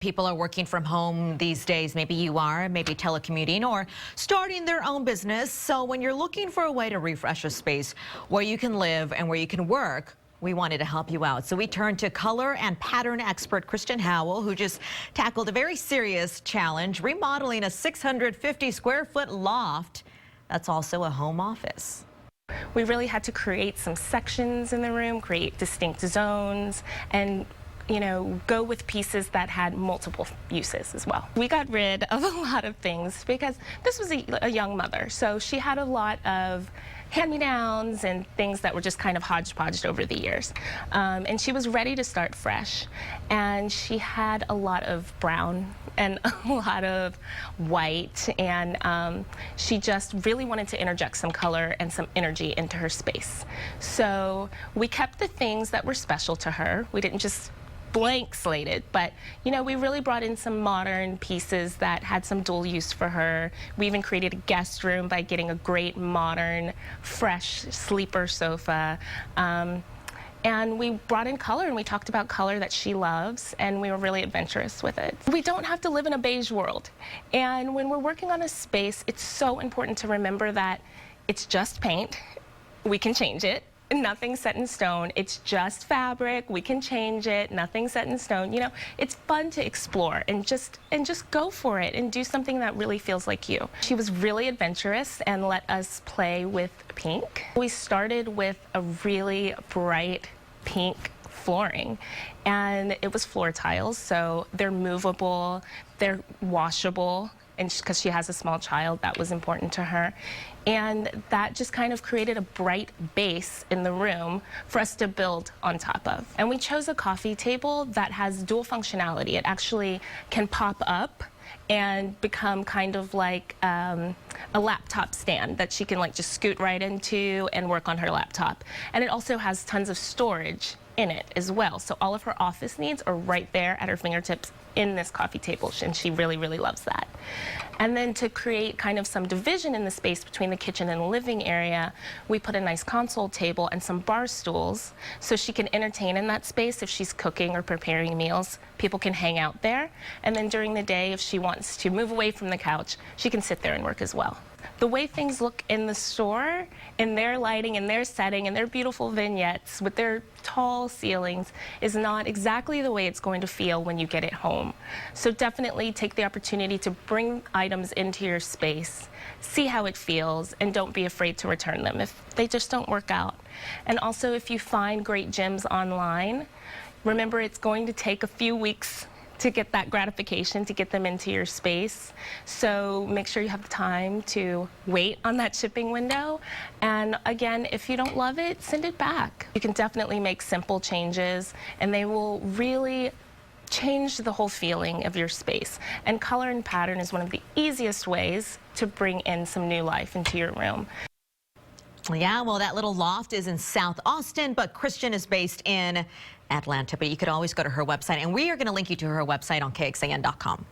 People are working from home these days. Maybe you are, maybe telecommuting or starting their own business. So when you're looking for a way to refresh a space where you can live and where you can work, we wanted to help you out. So we turned to color and pattern expert Khristian Howell, who just tackled a very serious challenge, remodeling a 650 square foot loft that's also a home office. We really had to create some sections in the room, create distinct zones, and go with pieces that had multiple uses as well. We got rid of a lot of things because this was a young mother, so she had a lot of hand-me-downs and things that were just kind of hodgepodged over the years. And she was ready to start fresh, and she had a lot of brown and a lot of white, and she just really wanted to interject some color and some energy into her space. So we kept the things that were special to her. We didn't just blank slated, but we really brought in some modern pieces that had some dual use for her. We even created a guest room by getting a great modern fresh sleeper sofa, and we brought in color, and we talked about color that she loves, and we were really adventurous with it. We don't have to live in a beige world, and when we're working on a space, it's so important to remember that it's just paint. We can change it. Nothing's set in stone. It's just fabric. We can change it. Nothing's set in stone. It's fun to explore and just go for it and do something that really feels like you. She was really adventurous and let us play with pink. We started with a really bright pink flooring, and it was floor tiles, so they're movable, they're washable, and because she has a small child, that was important to her. And that just kind of created a bright base in the room for us to build on top of. And we chose a coffee table that has dual functionality. It actually can pop up and become kind of like a laptop stand that she can just scoot right into and work on her laptop. And it also has tons of storage in it as well. So all of her office needs are right there at her fingertips in this coffee table, and she really, really loves that. And then to create kind of some division in the space between the kitchen and the living area, we put a nice console table and some bar stools so she can entertain in that space if she's cooking or preparing meals. People can hang out there, and then during the day, if she wants to move away from the couch, she can sit there and work as well. The way things look in the store, in their lighting, in their setting, and their beautiful vignettes with their tall ceilings is not exactly the way it's going to feel when you get it home. So definitely take the opportunity to bring items into your space, see how it feels, and don't be afraid to return them if they just don't work out. And also, if you find great gems online, remember it's going to take a few weeks to get that gratification, to get them into your space. So make sure you have the time to wait on that shipping window. And again, if you don't love it, send it back. You can definitely make simple changes, and they will really change the whole feeling of your space. And color and pattern is one of the easiest ways to bring in some new life into your room. Yeah, well, that little loft is in South Austin, but Khristian is based in Atlanta. But you could always go to her website, and we are going to link you to her website on KXAN.com.